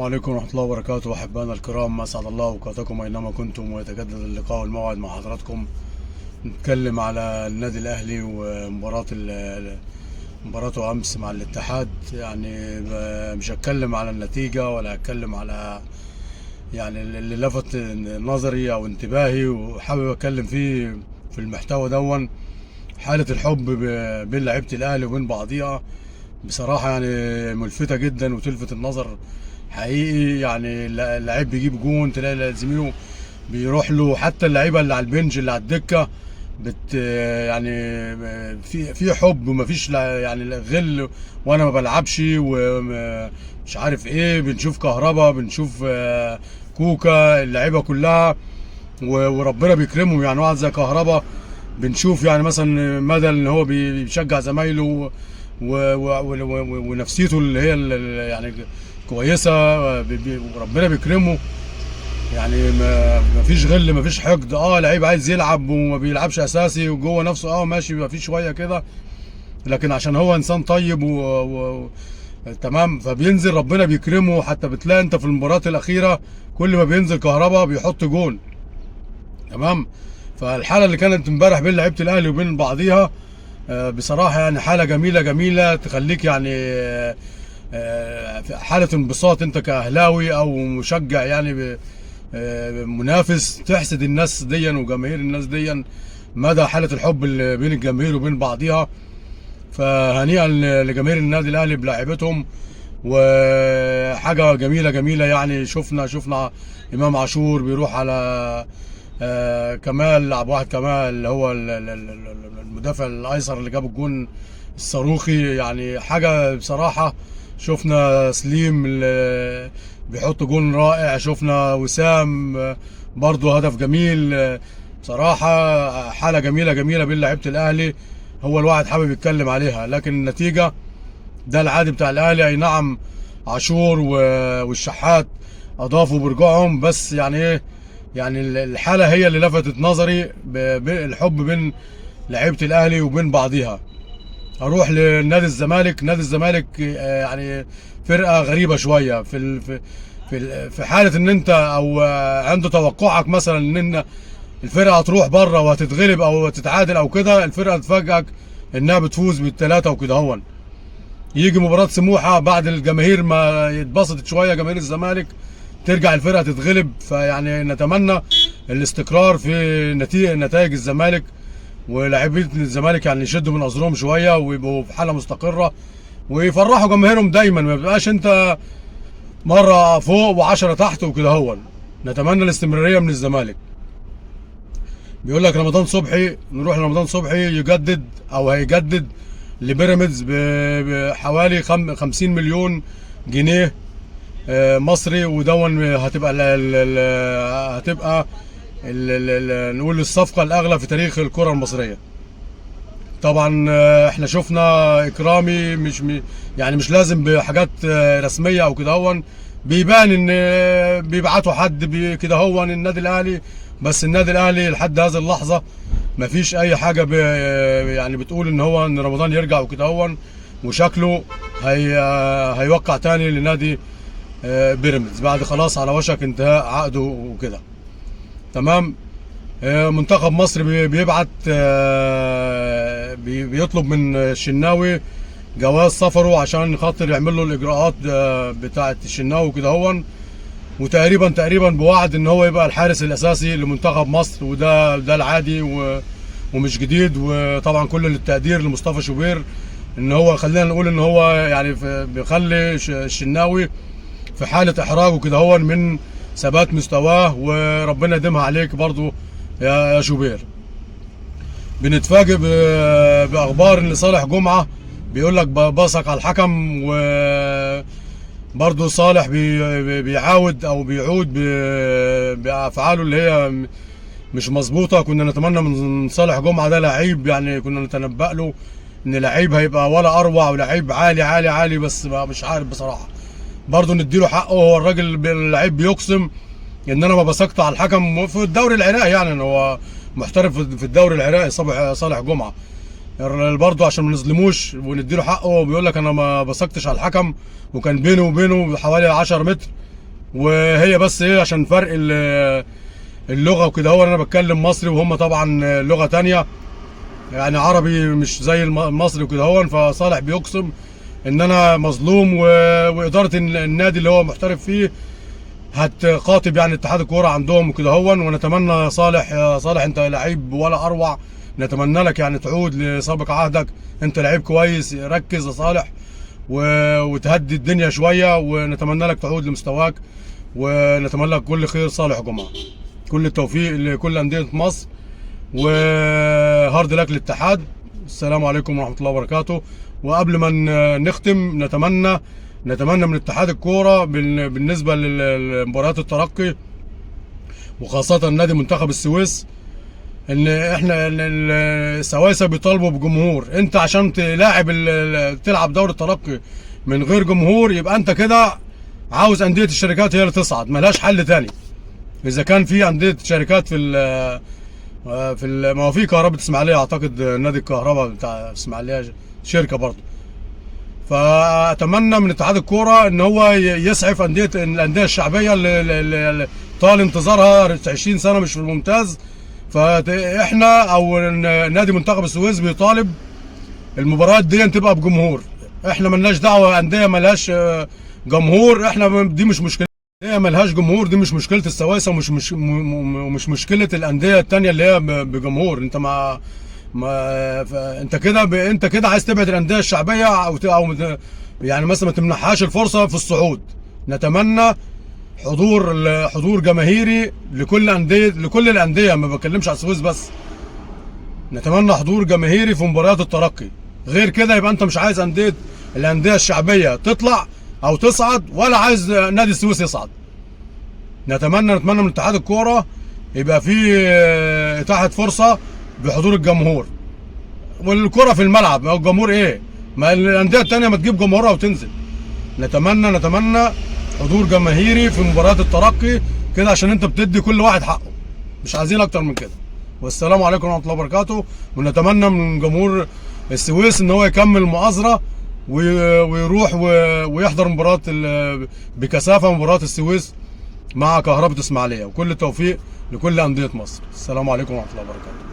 عليكم ورحمة الله وبركاته. أحبائنا الكرام، أسعد الله أوقاتكم أينما كنتم، ويتجدد اللقاء والموعد مع حضراتكم. نتكلم على النادي الأهلي مباراته أمس مع الاتحاد. يعني مش هتكلم على النتيجة ولا هتكلم على اللي لفت نظري أو انتباهي وحابب أتكلم فيه في المحتوى دون. حالة الحب بين لعيبة الأهلي وبين بعضيها بصراحة ملفتة جدا وتلفت النظر حقيقي. اللعيب بيجيب جون تلاقي زميله بيروح له، حتى اللعيبة اللي على البنج اللي على الدكة في حب ومفيش غل وانا ما بلعبش ومش عارف ايه. بنشوف كهربا، بنشوف كوكا، اللعيبة كلها وربنا بيكرمهم. واحد زي كهربا بنشوف مثلا مدى ان هو بيشجع زمايله ونفسيته اللي هي كويسه، وربنا بيكرمه. ما فيش غل، ما فيش حقد. لعيب عايز يلعب وما بيلعبش اساسي وجوه نفسه ماشي، بيبقى فيه شويه كده، لكن عشان هو انسان طيب تمام فبينزل ربنا بيكرمه. حتى بتلاقي انت في المباريات الاخيره كل ما بينزل كهربا بيحط جون. تمام. فالحاله اللي كانت امبارح بين لعيبه الاهلي وبين بعضيها بصراحه حاله جميله جميله تخليك حاله انبساط انت كاهلاوي او مشجع منافس، تحسد الناس ديا وجماهير الناس ديا مدى حاله الحب اللي بين الجماهير وبين بعضيها. فهنيئا لجماهير النادي الاهلي بلاعيبتهم، وحاجه جميله جميله. شفنا امام عاشور بيروح على كمال، عبد الواحد كمال اللي هو المدافع الايسر اللي جاب الجون الصاروخي. حاجه بصراحه. شفنا سليم اللي بيحط جون رائع، شفنا وسام برضو هدف جميل. بصراحه حاله جميله جميله بين لعيبه الاهلي، هو الواحد حابب يتكلم عليها. لكن النتيجه ده العادي بتاع الاهلي. اي نعم عاشور والشحات اضافوا برجوعهم، بس الحاله هي اللي لفتت نظري، الحب بين لعيبه الاهلي وبين بعضيها. اروح لنادي الزمالك. نادي الزمالك فرقه غريبه شويه في حاله ان انت او عند توقعك مثلا ان الفرقه هتروح بره وهتتغلب او تتعادل او كده، الفرقه تفاجئك انها بتفوز بالثلاثه وكده. هون يجي مباراه سموحه بعد الجماهير ما يتبسطت شويه جماهير الزمالك، ترجع الفرقه تتغلب. نتمنى الاستقرار في نتائج الزمالك، ولاعبين الزمالك يشدوا من ازرهم شويه ويبقوا في حاله مستقره ويفرحوا جماهيرهم دايما. ما يبقاش انت مره فوق وعشرة تحت وكده. هون نتمنى الاستمراريه من الزمالك. بيقول لك رمضان صبحي، نروح لرمضان صبحي يجدد او هيجدد لبيراميدز بحوالي 50 مليون جنيه مصري، ودون هتبقى نقول الصفقه الاغلى في تاريخ الكره المصريه. طبعا احنا شفنا اكرامي مش لازم بحاجات رسميه او كده. هون بيبان ان بيبعتوا حد كده هون النادي الاهلي، بس النادي الاهلي لحد هذه اللحظه ما فيش اي حاجه بتقول ان رمضان يرجع وكده. هون وشكله هيوقع تاني لنادي بيراميدز بعد خلاص على وشك انتهاء عقده وكده. تمام. منتخب مصر بيبعت بيطلب من الشناوي جواز سفره عشان خاطر يعمل له الاجراءات بتاعه الشناوي وكده. هون وتقريبا بوعد ان هو يبقى الحارس الاساسي لمنتخب مصر، وده العادي ومش جديد. وطبعا كل التقدير لمصطفى شوبير ان هو خلينا نقول ان هو بيخلي الشناوي في حاله احراج وكده هون من ثبات مستواه، وربنا يديمها عليك برضو يا شوبير. بنتفاجئ باخبار ان صالح جمعه بيقول لك بصق على الحكم، وبرضو صالح بيعاود او بيعود بافعاله اللي هي مش مظبوطه. كنا نتمنى من صالح جمعه ده لعيب، كنا نتنبأ له ان لعيب هيبقى ولا اروع ولعيب عالي عالي عالي، بس مش عارف بصراحه. برضه نديله حقه، هو الراجل اللعيب بيقسم ان انا ما بصقت على الحكم في الدوري العراقي. ان هو محترف في الدوري العراقي صالح جمعه. برضه عشان ما نظلموش ونديله حقه، بيقول لك انا ما بصقتش على الحكم وكان بينه وبينه حوالي 10 متر. وهي بس ايه عشان فرق اللغه وكده، هو انا بتكلم مصري وهم طبعا لغه تانية يعني عربي مش زي المصري وكده، هو فصالح بيقسم ان انا مظلوم واداره النادي اللي هو محترف فيه هتقاطب يعني اتحاد الكوره عندهم وكده هون. ونتمنى صالح، يا صالح انت لعيب ولا اروع، نتمنى لك يعني تعود لسابق عهدك، انت لعيب كويس، ركز يا صالح وتهدي الدنيا شويه، ونتمنى لك تعود لمستواك، ونتمنى لك كل خير. صالح جمعه كل التوفيق لكل انديه مصر، وهارد لك للاتحاد. السلام عليكم ورحمه الله وبركاته. وقبل ما نختم، نتمنى من اتحاد الكوره بالنسبه لمباريات الترقي وخاصه نادي منتخب السويس، ان احنا السويسه بيطالبوا بجمهور. انت عشان تلعب دوري الترقي من غير جمهور، يبقى انت كده عاوز انديه الشركات هي اللي تصعد، ملهاش حل تاني. اذا كان في انديه شركات ما هو في كهرباء اسماعيليه، اعتقد نادي الكهرباء بتاع اسماعيليه شركه برضه. فاتمنى من اتحاد الكوره ان هو يسعف الانديه الشعبيه اللي طال انتظارها 20 سنه مش في الممتاز. فاحنا او نادي منتخب السويس بيطالب المباريات دي تبقى بجمهور. احنا ملناش دعوه انديه ملهاش جمهور، احنا دي مش مشكله، هي ملهاش جمهور، دي مش مشكله السويسه ومش مشكله الانديه الثانيه اللي هي بجمهور. انت انت كده عايز تبعد الانديه الشعبيه او يعني مثلا ما تمنحهاش الفرصه في الصعود. نتمنى حضور جماهيري لكل الانديه، ما بتكلمش على السويس بس. نتمنى حضور جماهيري في مباريات الترقي، غير كده يبقى انت مش عايز الانديه الشعبيه تطلع او تصعد، ولا عايز نادي السويس يصعد. نتمنى من اتحاد الكوره يبقى في اتاحه فرصه بحضور الجمهور، والكره في الملعب. الجمهور ايه؟ ما الانديه الثانيه ما تجيب جمهورها وتنزل. نتمنى حضور جماهيري في مباريات الترقي كده، عشان انت بتدي كل واحد حقه، مش عايزين اكتر من كده. والسلام عليكم ورحمه الله وبركاته. ونتمنى من جمهور السويس ان هو يكمل المؤازره ويروح ويحضر مباراه بكثافه مباراه السويس مع كهرباء اسماعيليه. وكل التوفيق لكل انديه مصر. السلام عليكم ورحمه الله وبركاته.